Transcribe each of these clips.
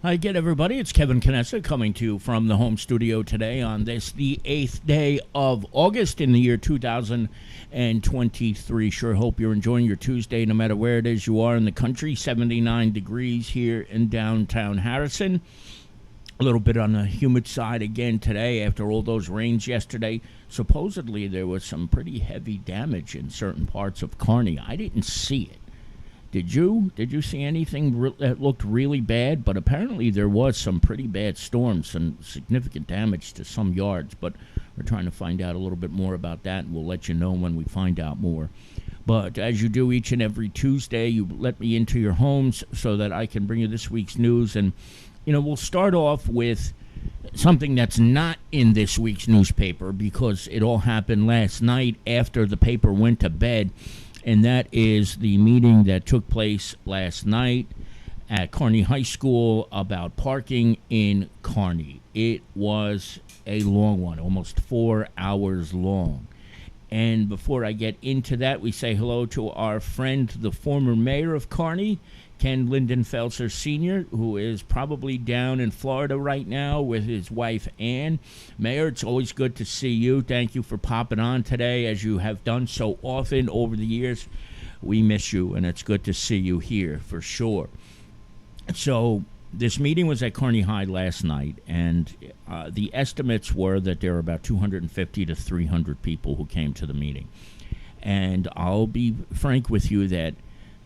Hi again, everybody. It's Kevin Canessa coming to you from the home studio today on this, the 8th day of August in the year 2023. Sure hope you're enjoying your Tuesday no matter where it is you are in the country. 79 degrees here in downtown Harrison. A little bit on the humid side again today after all those rains yesterday. Supposedly there was some pretty heavy damage in certain parts of Kearney. I didn't see it. Did you? Did you see anything that looked really bad? But apparently there was some pretty bad storms, some significant damage to some yards. But we're trying to find out a little bit more about that, and we'll let you know when we find out more. But as you do each and every Tuesday, you let me into your homes so that I can bring you this week's news. And, you know, we'll start off with something that's not in this week's newspaper because it all happened last night after the paper went to bed. And that is the meeting that took place last night at Kearney High School about parking in Kearney. It was a long one, almost 4 hours long. And before I get into that, we say hello to our friend, the former mayor of Kearney, Ken Lindenfelser Sr., who is probably down in Florida right now with his wife, Ann. Mayor, it's always good to see you. Thank you for popping on today, as you have done so often over the years. We miss you, and it's good to see you here for sure. So this meeting was at Kearney High last night, and the estimates were that there were about 250 to 300 people who came to the meeting. And I'll be frank with you that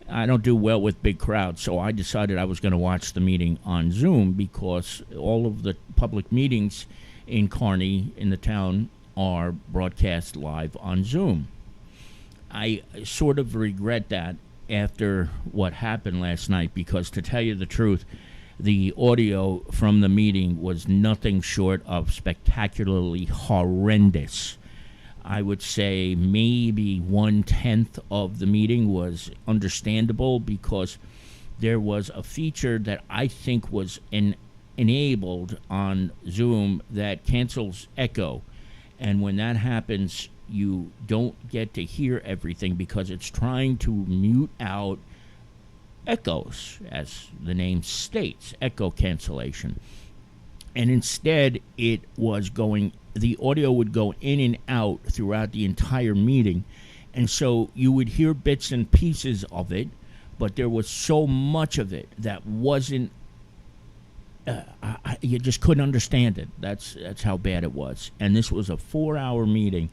I don't do well with big crowds, so I decided I was going to watch the meeting on Zoom because all of the public meetings in Kearney, in the town, are broadcast live on Zoom. I sort of regret that after what happened last night because, to tell you the truth, the audio from the meeting was nothing short of spectacularly horrendous. I would say maybe 1/10 of the meeting was understandable because there was a feature that I think was enabled on Zoom that cancels echo. And when that happens, you don't get to hear everything because it's trying to mute out echoes, as the name states, echo cancellation. And instead, it was the audio would go in and out throughout the entire meeting. And so you would hear bits and pieces of it, but there was so much of it that wasn't, you just couldn't understand it. That's how bad it was. And this was a 4-hour meeting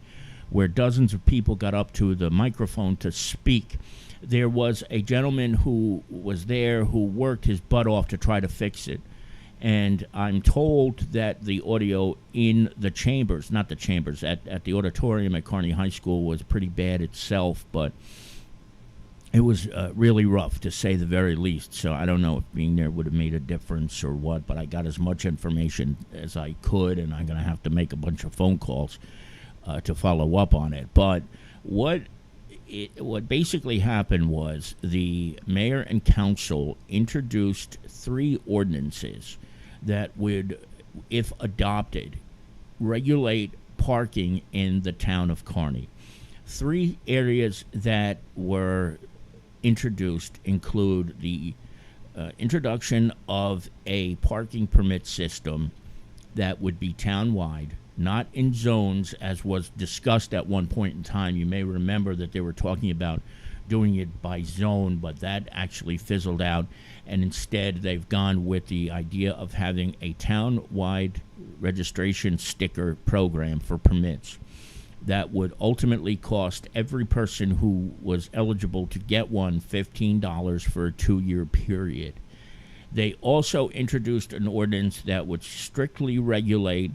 where dozens of people got up to the microphone to speak. There was a gentleman who was there who worked his butt off to try to fix it. And I'm told that the audio in the chambers, not the chambers, at the auditorium at Kearney High School was pretty bad itself, but it was really rough, to say the very least. So I don't know if being there would have made a difference or what, but I got as much information as I could, and I'm going to have to make a bunch of phone calls to follow up on it. But what basically happened was the mayor and council introduced 3 ordinances that would, if adopted, regulate parking in the town of Kearney. 3 areas that were introduced include the introduction of a parking permit system that would be townwide, not in zones as was discussed at one point in time. You may remember that they were talking about doing it by zone, but that actually fizzled out, and instead they've gone with the idea of having a town-wide registration sticker program for permits that would ultimately cost every person who was eligible to get one $15 for a 2-year period. They also introduced an ordinance that would strictly regulate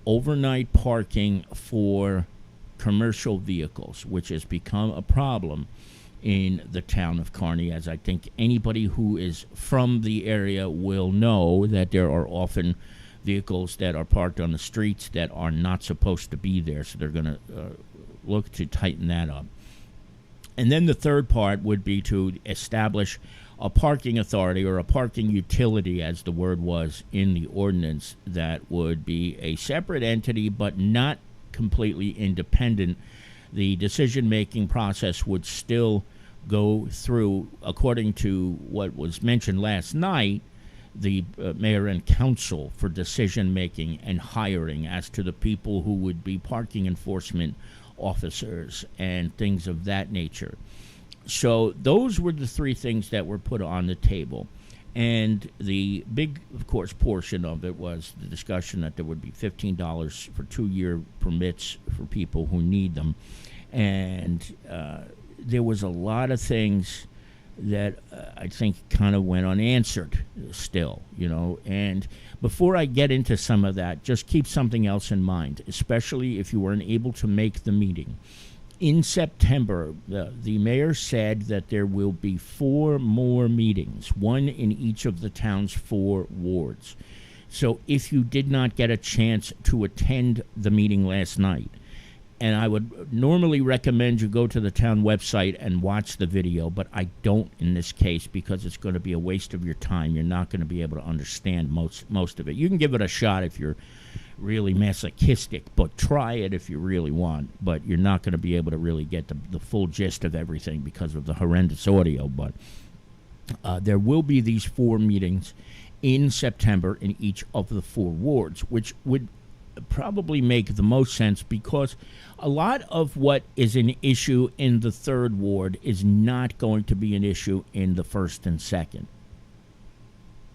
overnight parking for commercial vehicles, which has become a problem in the town of Kearney, as I think anybody who is from the area will know that there are often vehicles that are parked on the streets that are not supposed to be there, so they're going to look to tighten that up. And then the third part would be to establish a parking authority or a parking utility, as the word was in the ordinance, that would be a separate entity but not completely independent. The decision-making process would still go through, according to what was mentioned last night, the mayor and council for decision making and hiring as to the people who would be parking enforcement officers and things of that nature. So those were the three things that were put on the table. And the big, of course, portion of it was the discussion that there would be $15 for 2-year permits for people who need them. And there was a lot of things that I think kind of went unanswered still, And before I get into some of that, just keep something else in mind, especially if you weren't able to make the meeting. In September, the mayor said that there will be 4 more meetings, one in each of the town's 4 wards. So if you did not get a chance to attend the meeting last night, and I would normally recommend you go to the town website and watch the video, but I don't in this case because it's going to be a waste of your time. You're not going to be able to understand most of it. You can give it a shot if you're really masochistic, but try it if you really want. But you're not going to be able to really get the full gist of everything because of the horrendous audio. But there will be these 4 meetings in September in each of the 4 wards, which would probably make the most sense because a lot of what is an issue in the 3rd ward is not going to be an issue in the 1st and 2nd.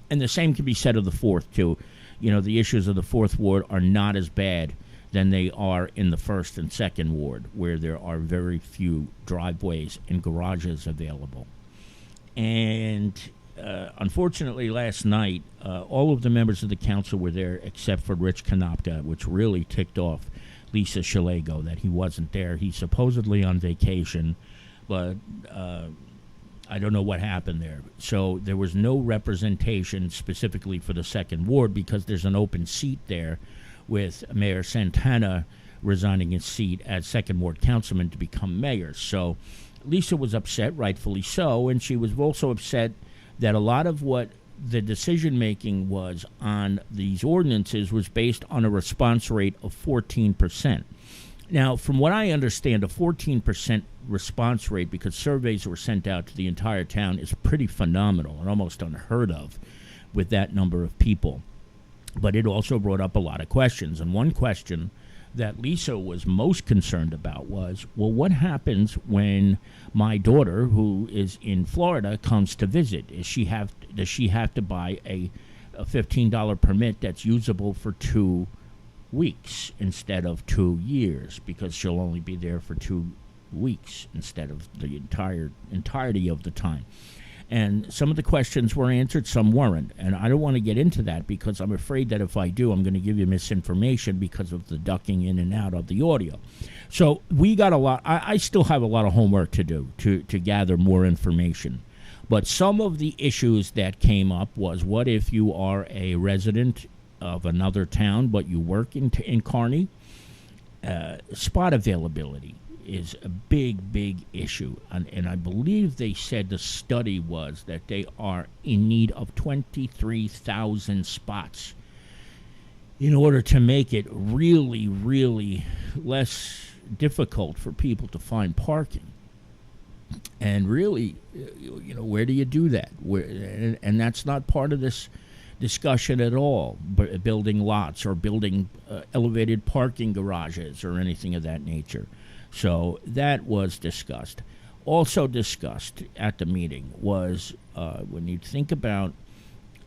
And the same can be said of the 4th, too. The issues of the 4th ward are not as bad than they are in the 1st and 2nd ward, where there are very few driveways and garages available. And unfortunately, last night, all of the members of the council were there except for Rich Konopka, which really ticked off Lisa Shalago that he wasn't there. He's supposedly on vacation, but I don't know what happened there. So there was no representation specifically for the 2nd ward because there's an open seat there with Mayor Santana resigning his seat as 2nd ward councilman to become mayor. So Lisa was upset, rightfully so, and she was also upset that a lot of what the decision-making was on these ordinances was based on a response rate of 14%. Now, from what I understand, a 14% response rate, because surveys were sent out to the entire town, is pretty phenomenal and almost unheard of with that number of people. But it also brought up a lot of questions. And one question that Lisa was most concerned about was, well, what happens when my daughter, who is in Florida, comes to visit? Does she have to buy a $15 permit that's usable for 2 weeks instead of 2 years, because she'll only be there for 2 weeks instead of the entirety of the time? And some of the questions were answered, some weren't. And I don't want to get into that because I'm afraid that if I do, I'm going to give you misinformation because of the ducking in and out of the audio. So we got a lot. I still have a lot of homework to do to gather more information. But some of the issues that came up was, what if you are a resident of another town but you work in Kearney? Spot availability is a big issue, and I believe they said the study was that they are in need of 23,000 spots in order to make it really less difficult for people to find parking. And really, where do you do that? And that's not part of this discussion at all, building lots or building elevated parking garages or anything of that nature. So that was discussed. Also discussed at the meeting was when you think about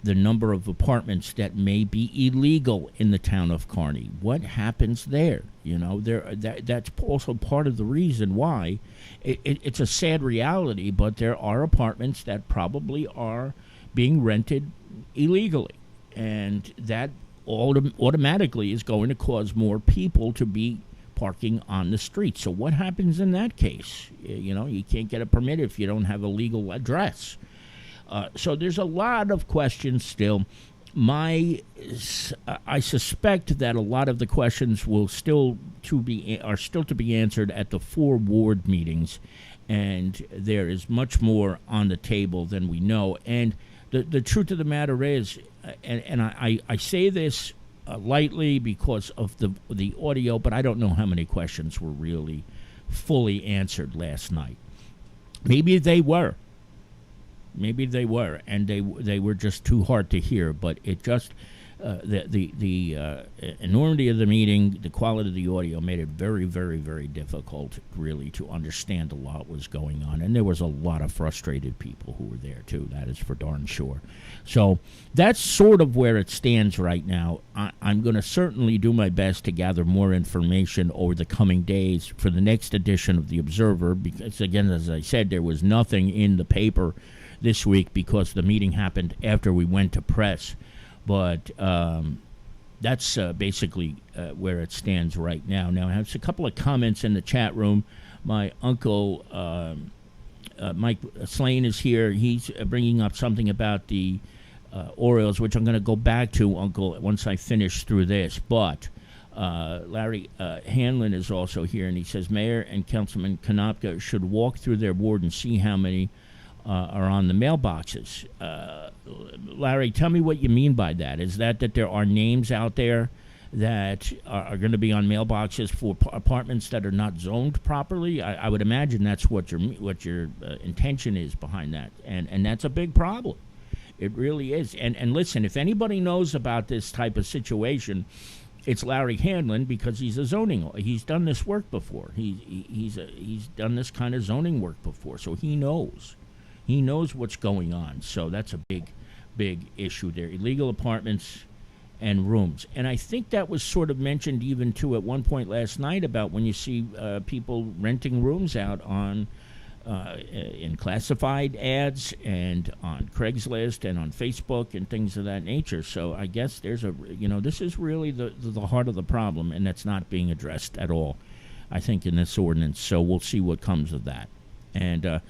the number of apartments that may be illegal in the town of Kearney, what happens there? That's also part of the reason why it's a sad reality, but there are apartments that probably are being rented illegally, and that automatically is going to cause more people to be parking on the street. So what happens in that case? You can't get a permit if you don't have a legal address. So there's a lot of questions still. I suspect that a lot of the questions are still to be answered at the 4 ward meetings, and there is much more on the table than we know. And the truth of the matter is, and I say this lightly because of the audio, but I don't know how many questions were really fully answered last night. Maybe they were. Maybe they were, and they were just too hard to hear. But it just the enormity of the meeting, the quality of the audio made it very, very, very difficult, really, to understand a lot was going on. And there was a lot of frustrated people who were there, too. That is for darn sure. So that's sort of where it stands right now. I'm going to certainly do my best to gather more information over the coming days for the next edition of The Observer, because, again, as I said, there was nothing in the paper this week because the meeting happened after we went to press. But that's basically where it stands right now. Now, I have a couple of comments in the chat room. My uncle, Mike Slane, is here. He's bringing up something about the Orioles, which I'm going to go back to, Uncle, once I finish through this. But Larry Hanlon is also here, and he says Mayor and Councilman Konopka should walk through their ward and see how many are on the mailboxes. Larry, tell me what you mean by that. Is that there are names out there that are going to be on mailboxes for apartments that are not zoned properly? I would imagine that's what your intention is behind that, and that's a big problem. It really is. And listen, if anybody knows about this type of situation, it's Larry Hanlon, because he's a zoning. He's done this work before. He's done this kind of zoning work before, so he knows. He knows what's going on. So that's a big, big issue there. Illegal apartments and rooms. And I think that was sort of mentioned even, too, at one point last night about when you see people renting rooms out on in classified ads and on Craigslist and on Facebook and things of that nature. So I guess there's this is really the heart of the problem, and that's not being addressed at all, I think, in this ordinance. So we'll see what comes of that. And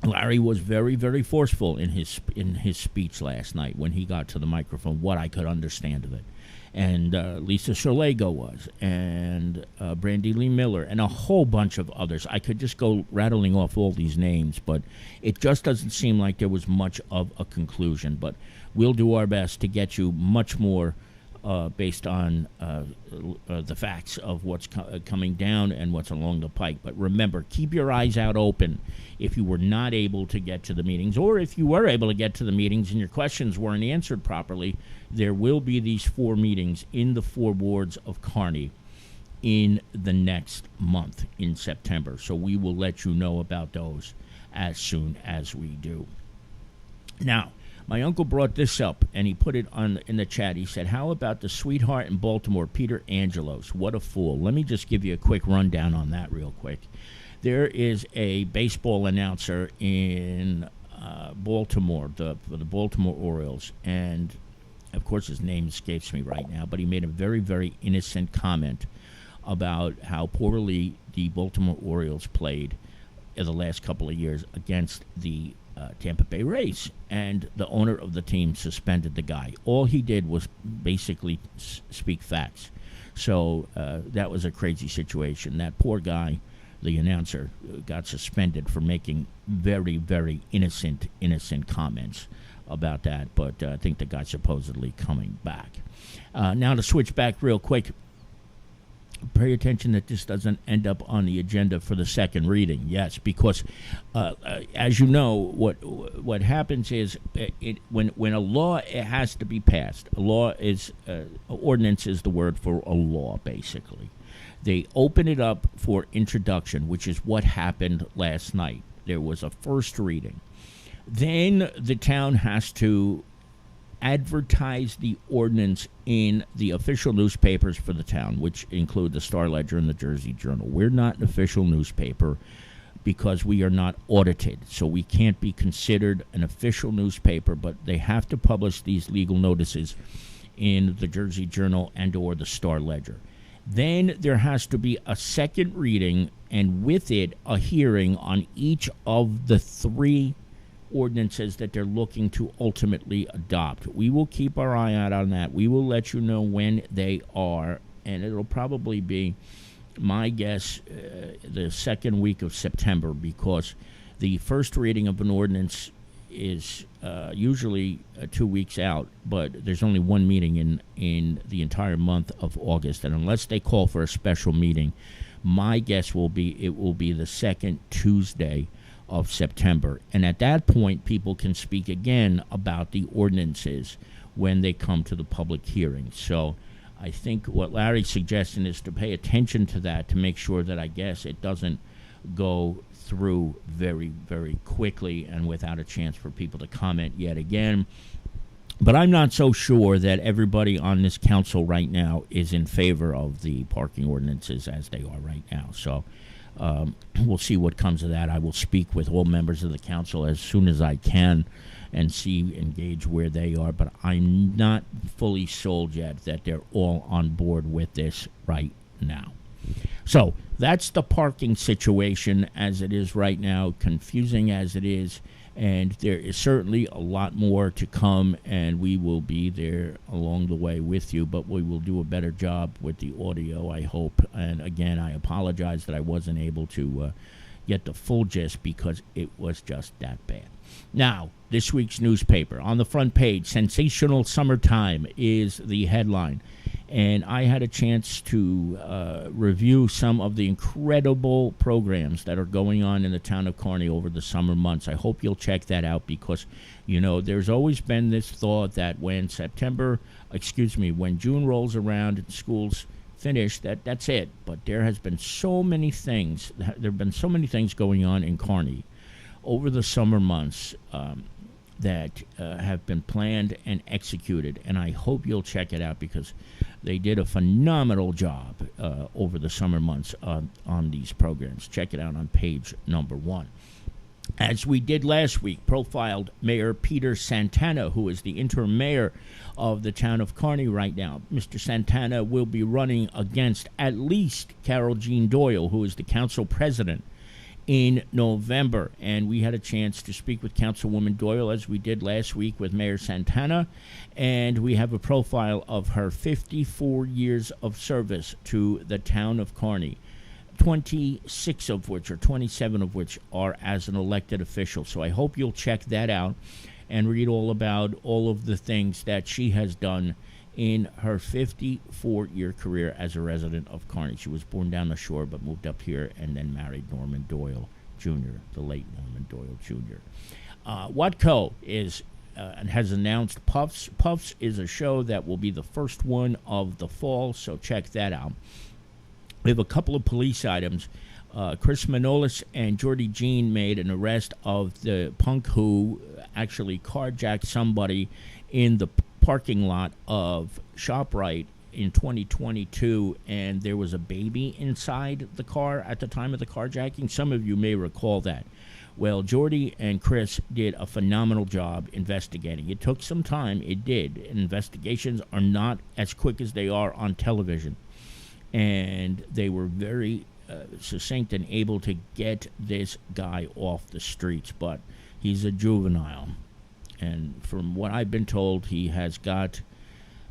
Larry was very, very forceful in his speech last night when he got to the microphone, what I could understand of it. And Lisa Shalego was, and Brandy Lee Miller, and a whole bunch of others. I could just go rattling off all these names, but it just doesn't seem like there was much of a conclusion. But we'll do our best to get you much more based on the facts of what's coming down and what's along the pike. But remember, keep your eyes out open if you were not able to get to the meetings, or if you were able to get to the meetings and your questions weren't answered properly. There will be these 4 meetings in the 4 wards of Kearney in the next month in September. So we will let you know about those as soon as we do. Now, my uncle brought this up, and he put it in the chat. He said, how about the sweetheart in Baltimore, Peter Angelos? What a fool. Let me just give you a quick rundown on that real quick. There is a baseball announcer in Baltimore, for the Baltimore Orioles, and, of course, his name escapes me right now, but he made a very, very innocent comment about how poorly the Baltimore Orioles played in the last couple of years against the Tampa Bay Rays, and the owner of the team suspended the guy. All he did was basically speak facts. So that was a crazy situation. That poor guy, the announcer, got suspended for making very, very innocent comments about that. But I think the guy's supposedly coming back. Now to switch back real quick. Pay attention that this doesn't end up on the agenda for the second reading. Yes, because as you know, what happens is when a law has to be passed, a law is ordinance is the word for a law. Basically, they open it up for introduction, which is what happened last night. There was a first reading. Then the town has to advertise the ordinance in the official newspapers for the town, which include the Star Ledger and the Jersey Journal. We're not an official newspaper because we are not audited, so we can't be considered an official newspaper, but they have to publish these legal notices in the Jersey Journal and or the Star Ledger. Then there has to be a second reading, and with it, a hearing on each of the 3 ordinances that they're looking to ultimately adopt. We will keep our eye out on that. We will let you know when they are, and it'll probably be, my guess, the second week of September, because the first reading of an ordinance is usually 2 weeks out, but there's only one meeting in the entire month of August, and unless they call for a special meeting, my guess will be it will be the second Tuesday of September. And at that point, people can speak again about the ordinances when they come to the public hearing. So I think what Larry's suggesting is to pay attention to that, to make sure that, I guess, it doesn't go through very, very quickly and without a chance for people to comment yet again. But I'm not so sure that everybody on this council right now is in favor of the parking ordinances as they are right now. So we'll see what comes of that. I will speak with all members of the council as soon as I can and engage where they are. But I'm not fully sold yet that they're all on board with this right now. So that's the parking situation as it is right now, confusing as it is. And there is certainly a lot more to come, and we will be there along the way with you, but we will do a better job with the audio, I hope. And again, I apologize that I wasn't able to get the full gist because it was just that bad. Now, this week's newspaper. On the front page, Sensational Summertime is the headline. And I had a chance to review some of the incredible programs that are going on in the town of Kearney over the summer months. I hope you'll check that out because, you know, there's always been this thought that when when June rolls around and school's finished, that's it. But there has been so many things. There have been so many things going on in Kearney over the summer months that have been planned and executed, and I hope you'll check it out because they did a phenomenal job over the summer months on these programs. Check it out on page number 1. As we did last week, profiled Mayor Peter Santana, who is the interim mayor of the town of Kearney right now. Mr. Santana will be running against at least Carol Jean Doyle, who is the council president, in November. And we had a chance to speak with Councilwoman Doyle, as we did last week with Mayor Santana, and we have a profile of her 54 years of service to the town of Kearney, 26 of which, or 27 of which, are as an elected official. So I hope you'll check that out and read all about all of the things that she has done in her 54-year career as a resident of Kearney. She was born down the shore but moved up here and then married Norman Doyle Jr., the late Norman Doyle Jr. Watco is and has announced Puffs. Puffs is a show that will be the first one of the fall, so check that out. We have a couple of police items. Chris Manolis and Jordy Jean made an arrest of the punk who actually carjacked somebody in the parking lot of ShopRite in 2022, and there was a baby inside the car at the time of the carjacking. Some of you may recall that. Well, Jordy and Chris did a phenomenal job investigating. It took some time, it did. Investigations are not as quick as they are on television, and they were very succinct and able to get this guy off the streets, but he's a juvenile. And from what I've been told, he has got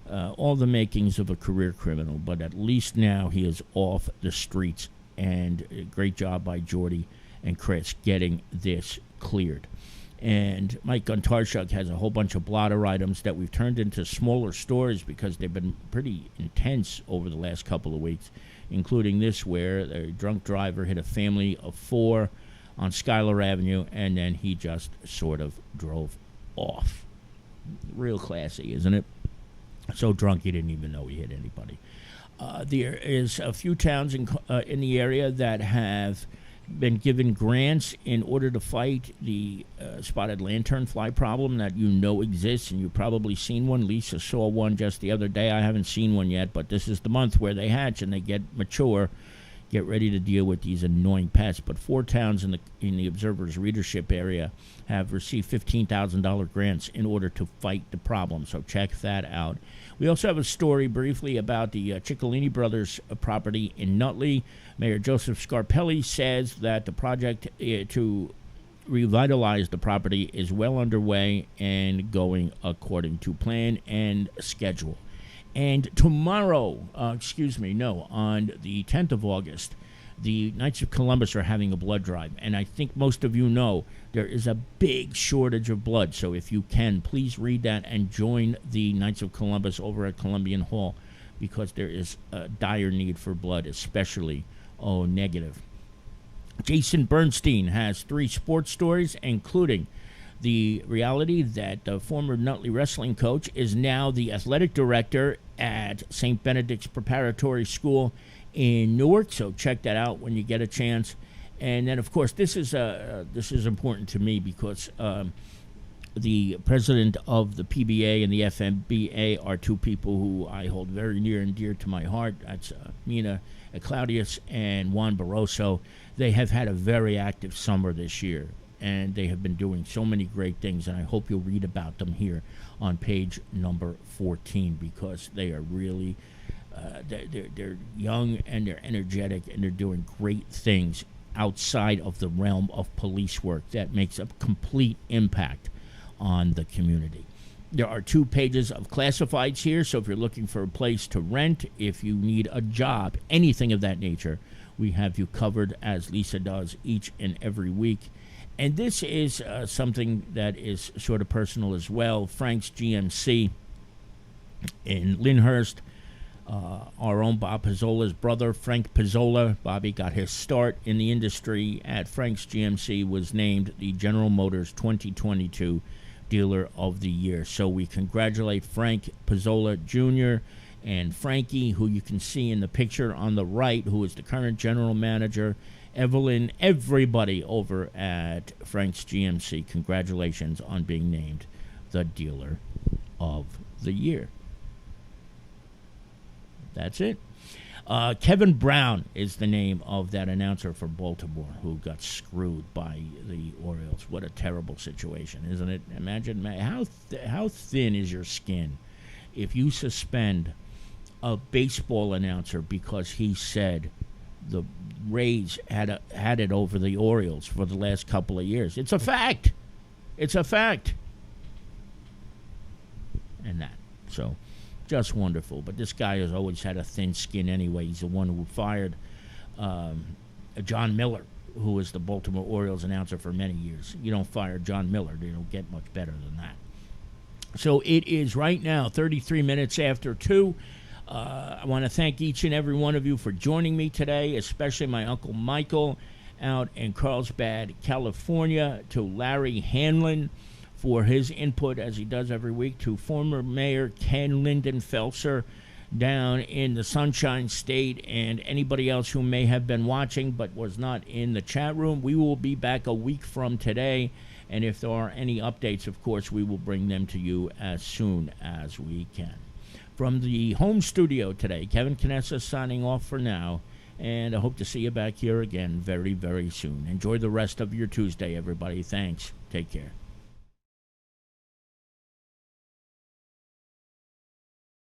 all the makings of a career criminal, but at least now he is off the streets. And a great job by Jordy and Chris getting this cleared. And Mike Guntarchuk has a whole bunch of blotter items that we've turned into smaller stories because they've been pretty intense over the last couple of weeks, including this where a drunk driver hit a family of 4 on Schuyler Avenue, and then he just sort of drove off. Real classy, isn't it? So drunk he didn't even know he hit anybody. There is a few towns in the area that have been given grants in order to fight the spotted lanternfly problem that you know exists, and you've probably seen one. Lisa saw one just the other day. I haven't seen one yet, but this is the month where they hatch and they get mature. Get ready to deal with these annoying pests. But 4 towns in the Observer's readership area have received $15,000 grants in order to fight the problem. So check that out. We also have a story briefly about the Ciccolini Brothers property in Nutley. Mayor Joseph Scarpelli says that the project to revitalize the property is well underway and going according to plan and schedule. And tomorrow, on the 10th of August, the Knights of Columbus are having a blood drive. And I think most of you know there is a big shortage of blood. So if you can, please read that and join the Knights of Columbus over at Columbian Hall, because there is a dire need for blood, especially O negative. Jason Bernstein has 3 sports stories, including the reality that the former Nutley wrestling coach is now the athletic director at St. Benedict's Preparatory School in Newark. So check that out when you get a chance. And then, of course, this is important to me because the president of the PBA and the FMBA are 2 people who I hold very near and dear to my heart. That's Mina Claudius and Juan Barroso. They have had a very active summer this year, and they have been doing so many great things, and I hope you'll read about them here on page number 14, because they are really they're young and they're energetic and they're doing great things outside of the realm of police work that makes a complete impact on the community. There are 2 pages of classifieds here, so if you're looking for a place to rent, if you need a job, anything of that nature, we have you covered, as Lisa does each and every week. And this is something that is sort of personal as well. Frank's GMC in Lyndhurst. Our own Bob Pizzola's brother, Frank Pizzola. Bobby got his start in the industry at Frank's GMC, was named the General Motors 2022 Dealer of the Year. So we congratulate Frank Pizzola Jr. and Frankie, who you can see in the picture on the right, who is the current general manager, Evelyn, everybody over at Frank's GMC. Congratulations on being named the Dealer of the Year. That's it. Kevin Brown is the name of that announcer for Baltimore who got screwed by the Orioles. What a terrible situation, isn't it? Imagine how thin is your skin if you suspend a baseball announcer because he said the Rays had it over the Orioles for the last couple of years. It's a fact. It's a fact. And that. So, just wonderful. But this guy has always had a thin skin anyway. He's the one who fired John Miller, who was the Baltimore Orioles announcer for many years. You don't fire John Miller. They don't get much better than that. So it is right now 33 minutes after 2. I want to thank each and every one of you for joining me today, especially my Uncle Michael out in Carlsbad, California, to Larry Hanlon for his input, as he does every week, to former Mayor Ken Lindenfelser down in the Sunshine State, and anybody else who may have been watching but was not in the chat room. We will be back a week from today, and if there are any updates, of course, we will bring them to you as soon as we can. From the home studio today, Kevin Canessa signing off for now, and I hope to see you back here again very, very soon. Enjoy the rest of your Tuesday, everybody. Thanks. Take care.